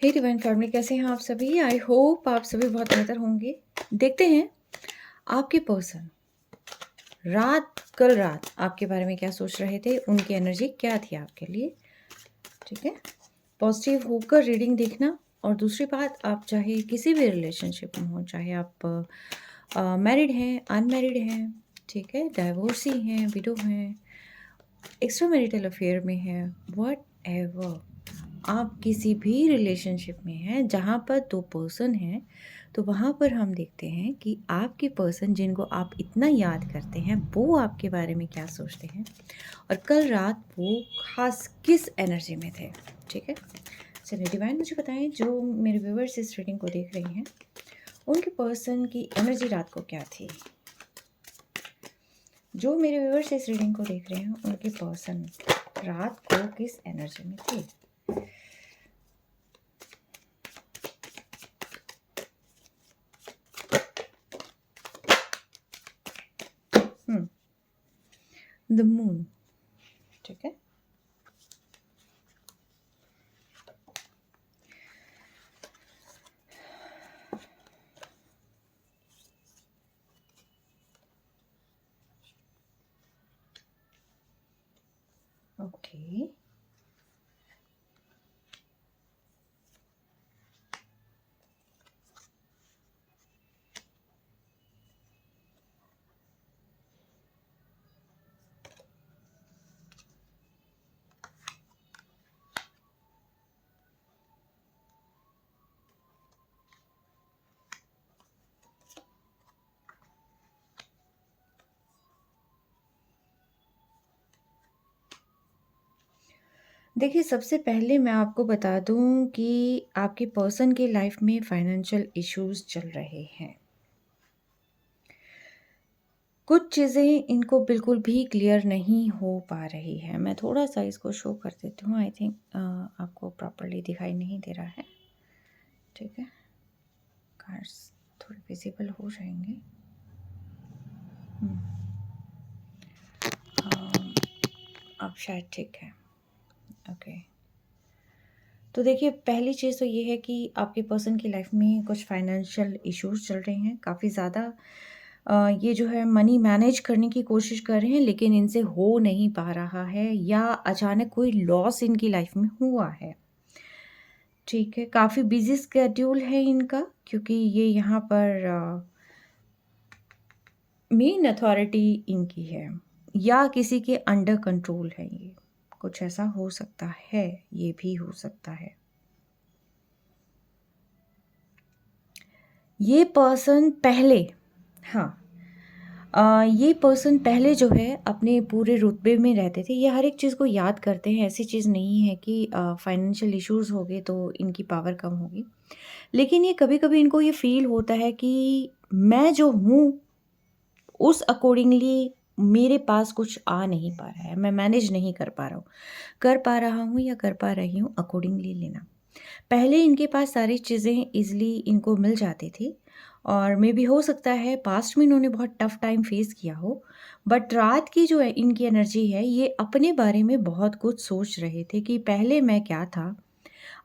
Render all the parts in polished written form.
हे divine family, कैसे हैं आप सभी? आई होप आप सभी बहुत बेहतर होंगे। देखते हैं आपके पर्सन कल रात आपके बारे में क्या सोच रहे थे, उनकी एनर्जी क्या थी आपके लिए। ठीक है, पॉजिटिव होकर रीडिंग देखना। और दूसरी बात, आप चाहे किसी भी रिलेशनशिप में हो, चाहे आप मैरिड हैं, अनमैरिड हैं, ठीक है, डाइवोर्सी हैं, विडो हैं, एक्स्ट्रा मैरिटल अफेयर में हैं, वट एवर, आप किसी भी रिलेशनशिप में हैं जहाँ पर दो पर्सन हैं, तो वहाँ पर हम देखते हैं कि आपके पर्सन जिनको आप इतना याद करते हैं वो आपके बारे में क्या सोचते हैं और कल रात वो खास किस एनर्जी में थे। ठीक है, चलिए डिवाइन मुझे बताएं, जो मेरे व्यूवर्स इस रीडिंग को देख रहे हैं उनके पर्सन की एनर्जी रात को क्या थी। जो मेरे व्यूवर्स इस रीडिंग को देख रहे हैं उनके पर्सन रात को किस एनर्जी में थे। The moon. ठीक है, ओके, देखिए सबसे पहले मैं आपको बता दूं कि आपके पर्सन की लाइफ में फाइनेंशियल इश्यूज चल रहे हैं। कुछ चीज़ें इनको बिल्कुल भी क्लियर नहीं हो पा रही है। मैं थोड़ा सा इसको शो कर देती हूँ। आई थिंक आपको प्रॉपरली दिखाई नहीं दे रहा है। ठीक है, कार्ड्स थोड़े विजिबल हो जाएंगे। अब शायद ठीक है। ओके, तो देखिए पहली चीज़ तो ये है कि आपके पर्सन की लाइफ में कुछ फाइनेंशियल इश्यूज चल रहे हैं काफ़ी ज़्यादा। ये जो है मनी मैनेज करने की कोशिश कर रहे हैं लेकिन इनसे हो नहीं पा रहा है, या अचानक कोई लॉस इनकी लाइफ में हुआ है। ठीक है, काफ़ी बिजी स्केड्यूल है इनका, क्योंकि ये यहाँ पर मेन अथॉरिटी इनकी है या किसी के अंडर कंट्रोल है। ये कुछ ऐसा हो सकता है, ये भी हो सकता है। ये पर्सन पहले, हाँ, ये पर्सन पहले जो है अपने पूरे रुतबे में रहते थे। ये हर एक चीज़ को याद करते हैं, ऐसी चीज़ नहीं है कि फाइनेंशियल इश्यूज़ हो गए तो इनकी पावर कम होगी। लेकिन ये कभी-कभी इनको ये फ़ील होता है कि मैं जो हूँ उस अकॉर्डिंगली मेरे पास कुछ आ नहीं पा रहा है, मैं मैनेज नहीं कर पा रहा हूँ, कर पा रहा हूँ या कर पा रही हूँ अकॉर्डिंगली लेना। पहले इनके पास सारी चीज़ें ईज़िली इनको मिल जाती थी और मे बी हो सकता है पास्ट में इन्होंने बहुत टफ़ टाइम फेस किया हो। बट रात की जो है इनकी एनर्जी है, ये अपने बारे में बहुत कुछ सोच रहे थे कि पहले मैं क्या था,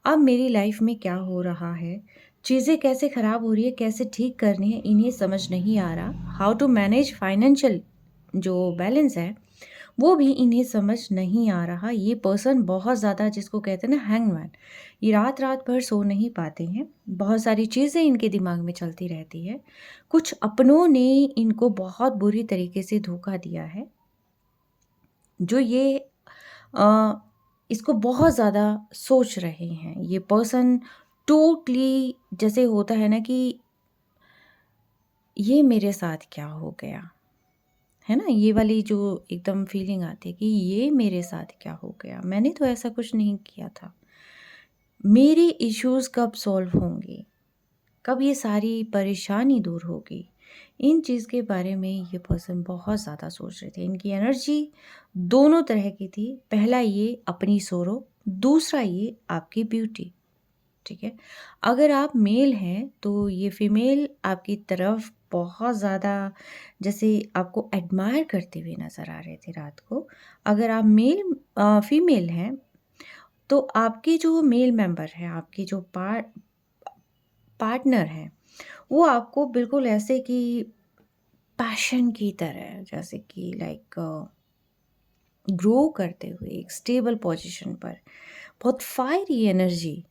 अब मेरी लाइफ में क्या हो रहा है, चीज़ें कैसे ख़राब हो रही है, कैसे ठीक करनी है, इन्हें समझ नहीं आ रहा। हाउ टू मैनेज फाइनेंशियल जो बैलेंस है वो भी इन्हें समझ नहीं आ रहा। ये पर्सन बहुत ज़्यादा, जिसको कहते हैं ना हैंगमैन, ये रात रात भर सो नहीं पाते हैं। बहुत सारी चीज़ें इनके दिमाग में चलती रहती है। कुछ अपनों ने इनको बहुत बुरी तरीके से धोखा दिया है, जो ये अ, इसको बहुत ज़्यादा सोच रहे हैं। ये पर्सन टोटली, जैसे होता है ना कि ये मेरे साथ क्या हो गया, है ना? ये वाली जो एकदम फीलिंग आती है कि ये मेरे साथ क्या हो गया? मैंने तो ऐसा कुछ नहीं किया था। मेरे इश्यूज़ कब सॉल्व होंगे? कब ये सारी परेशानी दूर होगी? इन चीज़ के बारे में ये पर्सन बहुत ज़्यादा सोच रहे थे। इनकी एनर्जी दोनों तरह की थी। पहला ये अपनी सोरो, दूसरा ये आपकी ब्यूटी। ठीक है? अगर आप मेल हैं तो ये फीमेल आपकी तरफ बहुत ज़्यादा जैसे आपको एडमायर करते हुए नज़र आ रहे थे रात को। अगर आप फीमेल हैं तो आपके जो मेल मेंबर हैं, आपके जो पार्टनर हैं, वो आपको बिल्कुल ऐसे कि पैशन की तरह, जैसे कि लाइक ग्रो करते हुए एक स्टेबल पोजीशन पर, बहुत फायरी एनर्जी,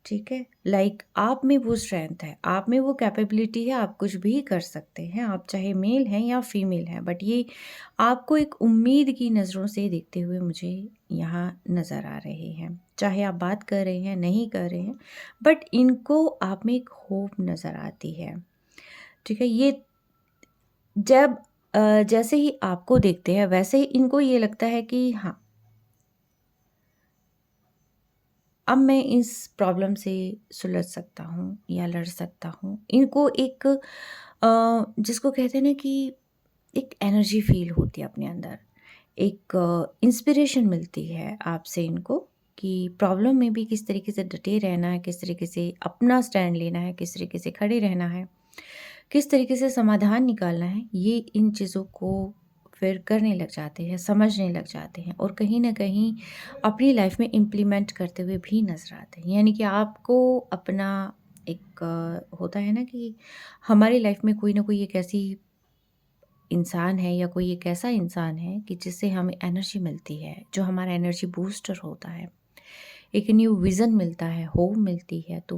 ठीक है? लाइक आप में वो स्ट्रेंथ है, आप में वो कैपेबिलिटी है, आप कुछ भी कर सकते हैं, आप चाहे मेल हैं या फीमेल हैं, बट ये आपको एक उम्मीद की नज़रों से देखते हुए मुझे यहाँ नज़र आ रहे हैं। चाहे आप बात कर रहे हैं, नहीं कर रहे हैं, बट इनको आप में एक होप नज़र आती है, ठीक है? ये जब जैसे ही आपको देखते हैं, वैसे ही इनको ये लगता है कि हाँ, अब मैं इस प्रॉब्लम से सुलझ सकता हूँ या लड़ सकता हूँ। इनको एक जिसको कहते हैं ना कि एक एनर्जी फ़ील होती है अपने अंदर, एक इंस्पिरेशन मिलती है आपसे इनको कि प्रॉब्लम में भी किस तरीके से डटे रहना है, किस तरीके से अपना स्टैंड लेना है, किस तरीके से खड़े रहना है, किस तरीके से समाधान निकालना है, ये इन चीज़ों को फिर करने लग जाते हैं, समझने लग जाते हैं और कहीं न कहीं अपनी लाइफ़ में इम्प्लीमेंट करते हुए भी नज़र आते हैं। यानी कि आपको अपना एक होता है ना कि हमारी लाइफ़ में कोई ना कोई एक ऐसी इंसान है या कोई एक ऐसा इंसान है कि जिससे हमें एनर्जी मिलती है, जो हमारा एनर्जी बूस्टर होता है। एक न्यू विज़न मिलता है, होप मिलती है, तो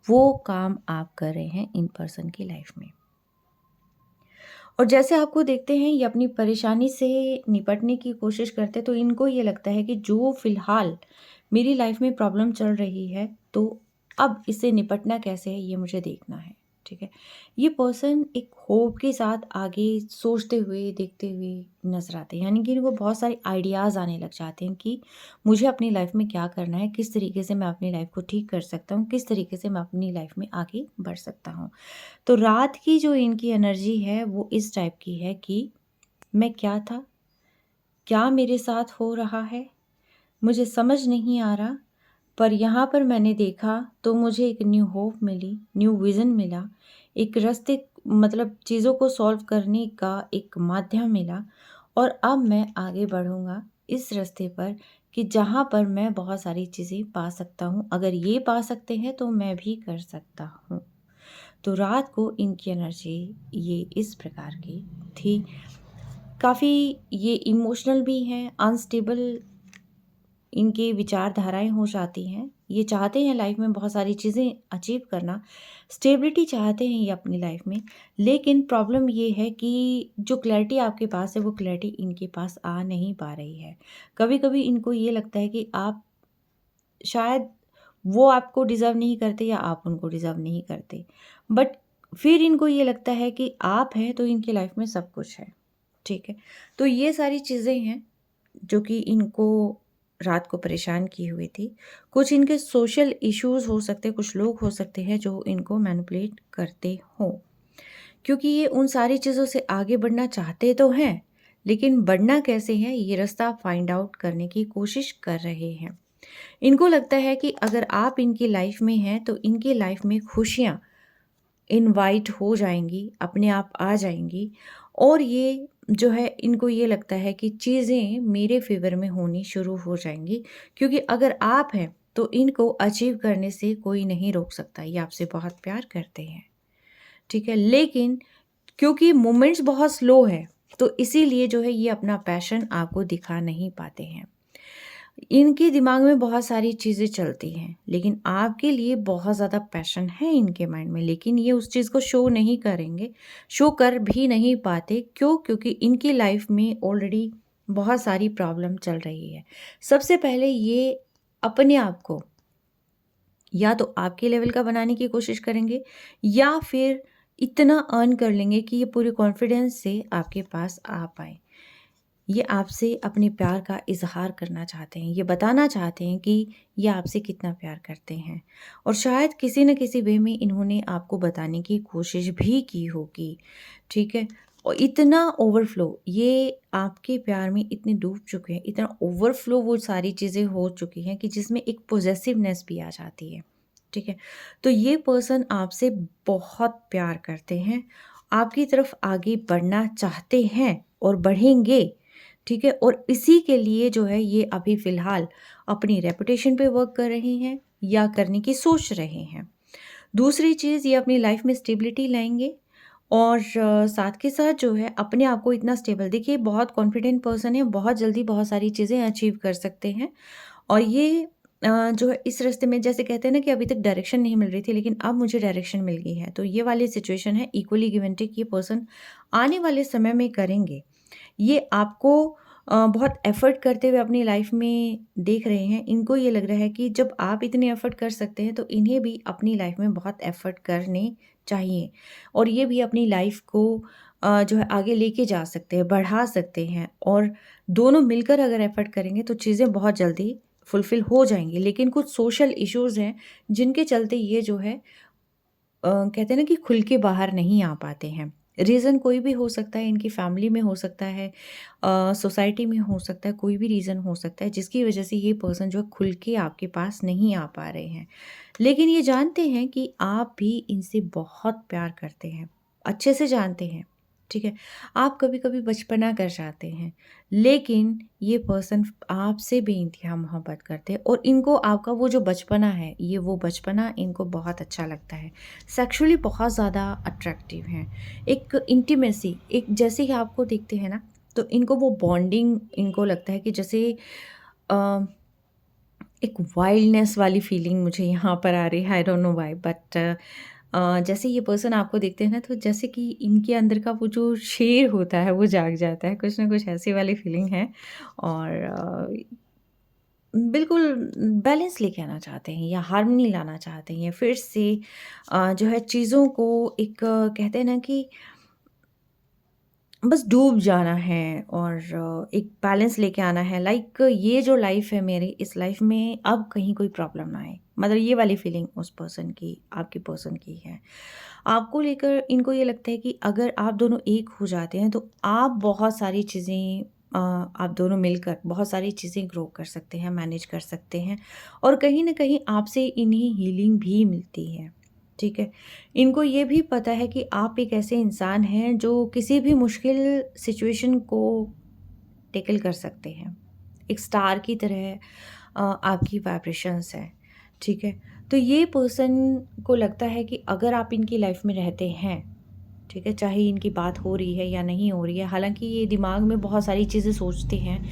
वो काम आप कर रहे हैं इन पर्सन की लाइफ़ में। और जैसे आपको देखते हैं ये अपनी परेशानी से निपटने की कोशिश करते हैं, तो इनको ये लगता है कि जो फ़िलहाल मेरी लाइफ़ में प्रॉब्लम चल रही है, तो अब इससे निपटना कैसे है ये मुझे देखना है, ठीक है? ये पर्सन एक होप के साथ आगे सोचते हुए, देखते हुए नज़र आते हैं। यानी कि इनको बहुत सारे आइडियाज़ आने लग जाते हैं कि मुझे अपनी लाइफ़ में क्या करना है, किस तरीके से मैं अपनी लाइफ़ को ठीक कर सकता हूँ, किस तरीके से मैं अपनी लाइफ़ में आगे बढ़ सकता हूँ। तो रात की जो इनकी एनर्जी है वो इस टाइप की है कि मैं क्या था? क्या मेरे साथ हो रहा है? मुझे समझ नहीं आ रहा, पर यहाँ पर मैंने देखा तो मुझे एक न्यू होप मिली, न्यू विज़न मिला, एक रास्ते मतलब चीज़ों को सॉल्व करने का एक माध्यम मिला और अब मैं आगे बढ़ूँगा इस रास्ते पर कि जहाँ पर मैं बहुत सारी चीज़ें पा सकता हूँ। अगर ये पा सकते हैं तो मैं भी कर सकता हूँ। तो रात को इनकी एनर्जी ये इस प्रकार की थी। काफ़ी ये इमोशनल भी हैं, अनस्टेबल इनकी विचारधाराएँ हो जाती हैं। ये चाहते हैं लाइफ़ में बहुत सारी चीज़ें अचीव करना, स्टेबिलिटी चाहते हैं ये अपनी लाइफ़ में, लेकिन प्रॉब्लम ये है कि जो क्लैरिटी आपके पास है, वो क्लैरिटी इनके पास आ नहीं पा रही है। कभी-कभी इनको ये लगता है कि आप शायद वो आपको डिज़र्व नहीं करते या आप उनको डिज़र्व नहीं करते। बट फिर इनको ये लगता है कि आप हैं तो इनकी लाइफ़ में सब कुछ है, ठीक है? तो ये सारी चीज़ें हैं जो कि इनको रात को परेशान किए हुए थी। कुछ इनके सोशल इश्यूज़ हो सकते हैं, कुछ लोग हो सकते हैं जो इनको मैनिपुलेट करते हों। क्योंकि ये उन सारी चीज़ों से आगे बढ़ना चाहते तो हैं, लेकिन बढ़ना कैसे है ये रास्ता फाइंड आउट करने की कोशिश कर रहे हैं। इनको लगता है कि अगर आप इनकी लाइफ में हैं तो इनकी लाइफ में खुशियाँ इनवाइट हो जाएँगी, अपने आप आ जाएँगी और ये जो है इनको ये लगता है कि चीज़ें मेरे फ़ेवर में होनी शुरू हो जाएँगी क्योंकि अगर आप हैं तो इनको अचीव करने से कोई नहीं रोक सकता। ये आपसे बहुत प्यार करते हैं, ठीक है? लेकिन क्योंकि मोमेंट्स बहुत स्लो है, तो इसीलिए जो है ये अपना पैशन आपको दिखा नहीं पाते हैं। इनके दिमाग में बहुत सारी चीज़ें चलती हैं, लेकिन आपके लिए बहुत ज़्यादा पैशन है इनके माइंड में, लेकिन ये उस चीज़ को शो नहीं करेंगे, शो कर भी नहीं पाते। क्यों? क्योंकि इनकी लाइफ में ऑलरेडी बहुत सारी प्रॉब्लम चल रही है। सबसे पहले ये अपने आप को या तो आपके लेवल का बनाने की कोशिश करेंगे या फिर इतना अर्न कर लेंगे कि ये पूरे कॉन्फिडेंस से आपके पास आ पाएँ। ये आपसे अपने प्यार का इज़हार करना चाहते हैं, ये बताना चाहते हैं कि ये आपसे कितना प्यार करते हैं और शायद किसी न किसी वे में इन्होंने आपको बताने की कोशिश भी की होगी, ठीक है? और इतना ओवरफ्लो ये आपके प्यार में इतने डूब चुके हैं, इतना ओवरफ्लो वो सारी चीज़ें हो चुकी हैं कि जिसमें एक पॉसेसिवनेस भी आ जाती है, ठीक है? तो ये पर्सन आपसे बहुत प्यार करते हैं, आपकी तरफ आगे बढ़ना चाहते हैं और बढ़ेंगे। ठीक है? और इसी के लिए जो है ये अभी फ़िलहाल अपनी रेपुटेशन पे वर्क कर रहे हैं या करने की सोच रहे हैं। दूसरी चीज़, ये अपनी लाइफ़ में स्टेबिलिटी लाएँगे और साथ के साथ जो है अपने आप को इतना स्टेबल, देखिए बहुत कॉन्फिडेंट पर्सन है, बहुत जल्दी बहुत सारी चीज़ें अचीव कर सकते हैं। और ये जो है इस रास्ते में, जैसे कहते हैं ना कि अभी तक डायरेक्शन नहीं मिल रही थी लेकिन अब मुझे डायरेक्शन मिल गई है, तो ये वाली सिचुएशन है, इक्वली गिव एंड टेक ये पर्सन आने वाले समय में करेंगे। ये आपको बहुत एफ़र्ट करते हुए अपनी लाइफ़ में देख रहे हैं। इनको ये लग रहा है कि जब आप इतने एफ़र्ट कर सकते हैं तो इन्हें भी अपनी लाइफ़ में बहुत एफ़र्ट करने चाहिए और ये भी अपनी लाइफ़ को जो है आगे लेके जा सकते हैं, बढ़ा सकते हैं और दोनों मिलकर अगर एफ़र्ट करेंगे तो चीज़ें बहुत जल्दी फुलफ़िल हो जाएँगी। लेकिन कुछ सोशल इश्यूज़ हैं जिनके चलते ये जो है कहते हैं ना कि खुल के बाहर नहीं आ पाते हैं। रीज़न कोई भी हो सकता है, इनकी फैमिली में हो सकता है, सोसाइटी में हो सकता है, कोई भी रीज़न हो सकता है जिसकी वजह से ये पर्सन जो है खुल के आपके पास नहीं आ पा रहे हैं। लेकिन ये जानते हैं कि आप भी इनसे बहुत प्यार करते हैं, अच्छे से जानते हैं, ठीक है? आप कभी-कभी बचपना कर जाते हैं, लेकिन ये पर्सन आपसे बेइंतहा मोहब्बत करते हैं और इनको आपका वो जो बचपना है, ये वो बचपना इनको बहुत अच्छा लगता है। सेक्सुअली बहुत ज़्यादा अट्रैक्टिव हैं। एक इंटीमेसी, एक जैसे ही आपको देखते हैं ना, तो इनको वो बॉन्डिंग इनको लगता है कि जैसे अ, एक वाइल्डनेस वाली फीलिंग मुझे यहाँ पर आ रही है, I don't know why but जैसे ये पर्सन आपको देखते हैं ना, तो जैसे कि इनके अंदर का वो जो शेर होता है वो जाग जाता है, कुछ ना कुछ ऐसी वाली फीलिंग है और बिल्कुल बैलेंस लेके आना चाहते हैं या हार्मनी लाना चाहते हैं या फिर से जो है चीज़ों को एक कहते हैं ना कि बस डूब जाना है और एक बैलेंस लेके आना है, लाइक ये जो लाइफ है मेरी, इस लाइफ में अब कहीं कोई प्रॉब्लम ना आए, मतलब ये वाली फीलिंग उस पर्सन की, आपके पर्सन की है। आपको लेकर इनको ये लगता है कि अगर आप दोनों एक हो जाते हैं तो आप बहुत सारी चीज़ें आप दोनों मिलकर बहुत सारी चीज़ें ग्रो कर सकते हैं, मैनेज कर सकते हैं और कहीं ना कहीं आपसे इन्हें हीलिंग भी मिलती है, ठीक है? इनको ये भी पता है कि आप एक ऐसे इंसान हैं जो किसी भी मुश्किल सिचुएशन को टैकल कर सकते हैं। एक स्टार की तरह आपकी वाइब्रेशंस हैं, ठीक है? तो ये पर्सन को लगता है कि अगर आप इनकी लाइफ में रहते हैं, ठीक है? चाहे इनकी बात हो रही है या नहीं हो रही है, हालाँकि ये दिमाग में बहुत सारी चीज़ें सोचते हैं।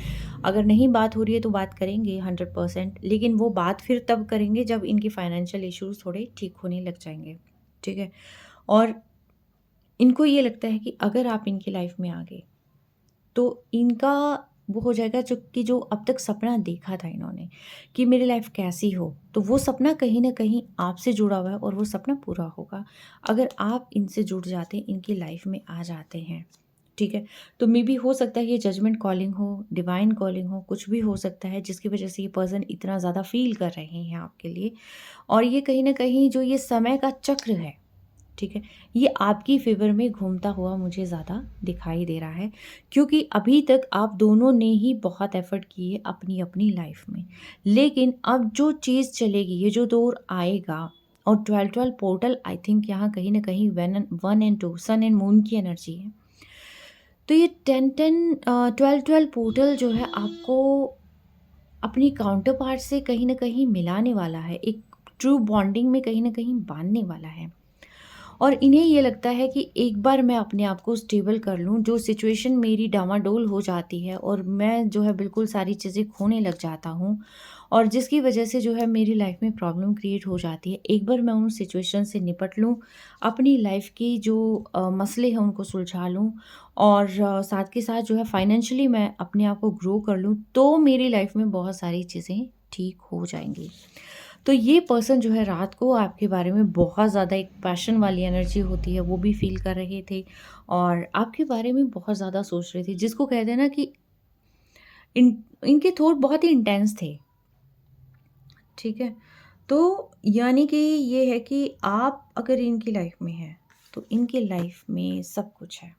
अगर नहीं बात हो रही है तो बात करेंगे 100%, लेकिन वो बात फिर तब करेंगे जब इनके फाइनेंशियल इश्यूज़ थोड़े ठीक होने लग जाएँगे, ठीक है? और इनको ये लगता है कि अगर आप इनकी लाइफ में आ गए, तो इनका वो हो जाएगा जो कि जो अब तक सपना देखा था इन्होंने कि मेरी लाइफ कैसी हो, तो वो सपना कहीं न कहीं आपसे जुड़ा हुआ है और वो सपना पूरा होगा, अगर आप इनसे जुड़ जाते हैं, इनकी लाइफ में आ जाते हैं, ठीक है? तो मेबी हो सकता है ये जजमेंट कॉलिंग हो, डिवाइन कॉलिंग हो, कुछ भी हो सकता है जिसकी वजह से ये पर्सन इतना ज़्यादा फ़ील कर रहे हैं आपके लिए और ये कहीं न कहीं जो ये समय का चक्र है, ठीक है? ये आपकी फ़ेवर में घूमता हुआ मुझे ज़्यादा दिखाई दे रहा है क्योंकि अभी तक आप दोनों ने ही बहुत एफ़र्ट किए अपनी-अपनी लाइफ़ में। लेकिन अब जो चीज़ चलेगी, ये जो दौर आएगा और 12-12 पोर्टल, आई थिंक यहाँ कहीं न कहीं 1 एंड 2 सन एंड मून की एनर्जी है। तो ये 10-10 12-12 पोर्टल जो है आपको अपनी काउंटर पार्ट से कहीं न कहीं मिलाने वाला है, एक ट्रू बॉन्डिंग में कहीं न कहीं बाँधने वाला है। और इन्हें ये लगता है कि एक बार मैं अपने आप को स्टेबल कर लूँ, जो सिचुएशन मेरी डामाडोल हो जाती है और मैं जो है बिल्कुल सारी चीज़ें खोने लग जाता हूँ और जिसकी वजह से जो है मेरी लाइफ में प्रॉब्लम क्रिएट हो जाती है। एक बार मैं उन सिचुएशन से निपट लूँ, अपनी लाइफ की जो मसले हैं उनको सुलझा लूँ और साथ के साथ जो है फाइनेंशियली मैं अपने आप को ग्रो कर लूँ, तो मेरी लाइफ में बहुत सारी चीज़ें ठीक हो जाएँगी। तो ये पर्सन जो है रात को आपके बारे में बहुत ज़्यादा, एक पैशन वाली एनर्जी होती है वो भी फ़ील कर रहे थे और आपके बारे में बहुत ज़्यादा सोच रहे थे, जिसको कहते हैं ना कि इनके थॉट बहुत ही इंटेंस थे, ठीक है? तो यानी कि ये है कि आप अगर इनकी लाइफ में हैं, तो इनकी लाइफ में सब कुछ है,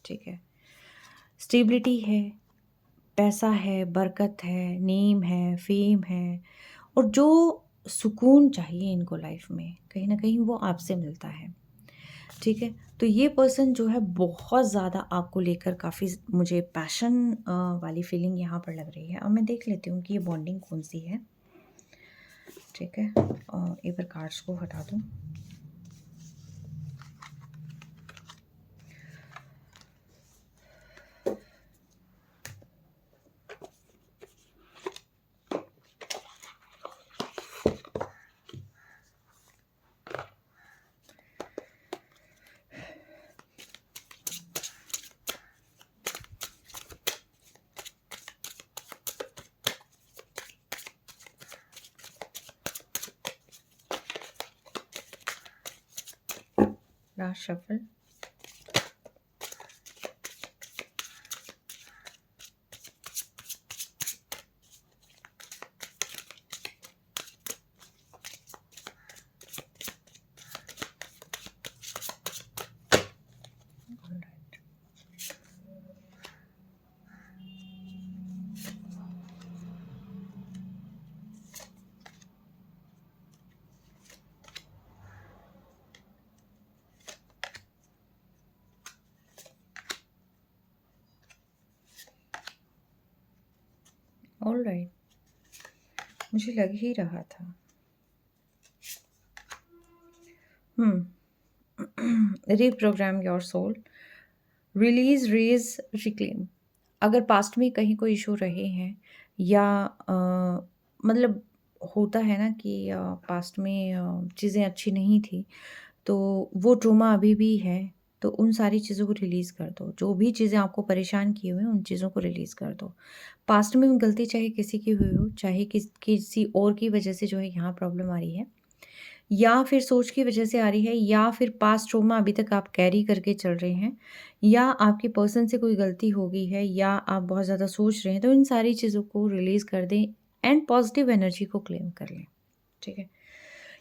ठीक है? स्टेबिलिटी है, पैसा है, बरकत है, नेम है, फ़ेम है और जो सुकून चाहिए इनको लाइफ में, कहीं न कहीं वो आपसे मिलता है। ठीक है? तो ये पर्सन जो है बहुत ज़्यादा आपको लेकर काफ़ी मुझे पैशन वाली फीलिंग यहाँ पर लग रही है। अब मैं देख लेती हूँ कि ये बॉन्डिंग कौन-सी है, ठीक है? एक बार कार्ड्स को हटा दूँ। Last shuffle. ऑलराइट। ऑलराइट, मुझे लग ही रहा था। Reprogram your soul, release, rage, reclaim. अगर पास्ट में कहीं कोई इशू रहे हैं या मतलब होता है ना कि पास्ट में चीज़ें अच्छी नहीं थी, तो वो ट्रॉमा अभी भी है, तो उन सारी चीज़ों को रिलीज़ कर दो। जो भी चीज़ें आपको परेशान किए हुए हैं, उन चीज़ों को रिलीज़ कर दो। पास्ट में गलती चाहे किसी की हुई हो, चाहे किसी और की वजह से जो है यहाँ प्रॉब्लम आ रही है, या फिर सोच की वजह से आ रही है, या फिर पास्ट ट्रॉमा अभी तक आप कैरी करके चल रहे हैं, या आपके पर्सन से कोई गलती हो गई है, या आप बहुत ज़्यादा सोच रहे हैं, तो इन सारी चीज़ों को रिलीज़ कर दें एंड पॉजिटिव एनर्जी को क्लेम कर लें, ठीक है?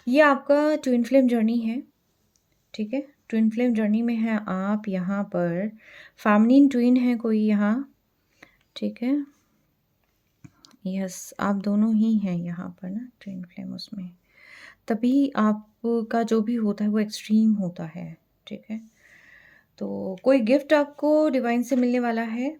ये आपका ट्विन फ्लेम जर्नी है, ठीक है? ट्विन फ्लेम जर्नी में है आप यहाँ पर, फेमिनिन ट्विन है कोई यहाँ, ठीक है? यस, आप दोनों ही हैं यहाँ पर ना ट्विन फ्लेम उसमें। तभी आपका जो भी होता है वो एक्सट्रीम होता है, ठीक है? तो कोई गिफ्ट आपको डिवाइन से मिलने वाला है,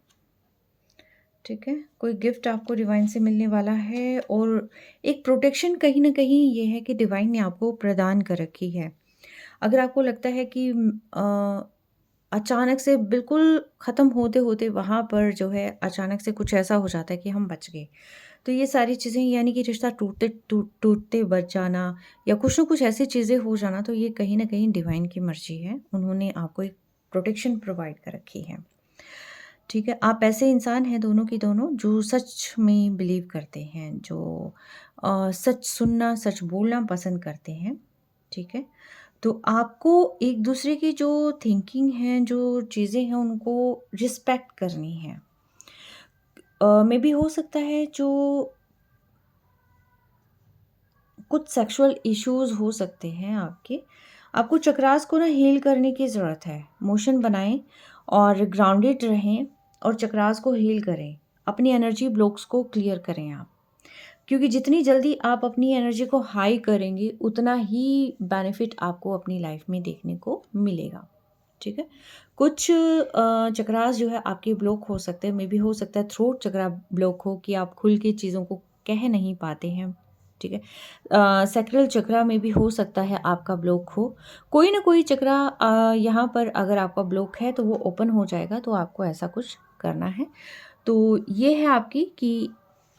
ठीक है? कोई गिफ्ट आपको डिवाइन से मिलने वाला है, और एक प्रोटेक्शन कहीं न कहीं ये है कि डिवाइन ने आपको प्रदान कर रखी है। अगर आपको लगता है कि अचानक से बिल्कुल ख़त्म होते-होते वहाँ पर जो है अचानक से कुछ ऐसा हो जाता है कि हम बच गए। तो ये सारी चीज़ें यानी कि रिश्ता टूटते बच जाना, या कुछ न कुछ ऐसी चीज़ें हो जाना, तो ये कहीं न कहीं डिवाइन की मर्ज़ी है। उन्होंने आपको एक प्रोटेक्शन प्रोवाइड कर रखी है। ठीक है? आप ऐसे इंसान हैं दोनों की दोनों जो सच में बिलीव करते हैं, जो सच सुनना, सच बोलना पसंद करते हैं। ठीक है? तो आपको एक-दूसरे की जो थिंकिंग है, जो चीज़ें हैं, उनको रिस्पेक्ट करनी है। मेबी हो सकता है जो कुछ सेक्सुअल इश्यूज़ हो सकते हैं आपके। आपको चक्रास को ना हील करने की ज़रूरत है। मोशन बनाएँ और ग्राउंडेड रहें और चक्रास को हील करें। अपनी एनर्जी ब्लॉक्स को क्लियर करें आप। क्योंकि जितनी जल्दी आप अपनी एनर्जी को हाई करेंगे, उतना ही बेनिफिट आपको अपनी लाइफ में देखने को मिलेगा। ठीक है? कुछ चक्रास जो है आपके ब्लॉक हो सकते हैं। मेबी हो सकता है थ्रोट चक्रा ब्लॉक हो कि आप खुल के चीज़ों को कह नहीं पाते हैं। ठीक है? सैक्रल चक्रा में भी हो सकता है आपका ब्लॉक हो। कोई ना कोई चक्रा यहाँ पर अगर आपका ब्लॉक है तो वो ओपन हो जाएगा, तो आपको ऐसा कुछ करना है। तो ये है आपकी कि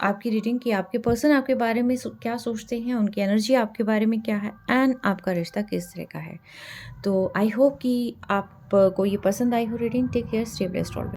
आपकी रीडिंग कि आपके पर्सन आपके बारे में क्या सोचते हैं, उनकी एनर्जी आपके बारे में क्या है, एंड आपका रिश्ता किस तरह का है। तो आई होप कि आपको ये पसंद आई हो reading. Take care, stay blessed always.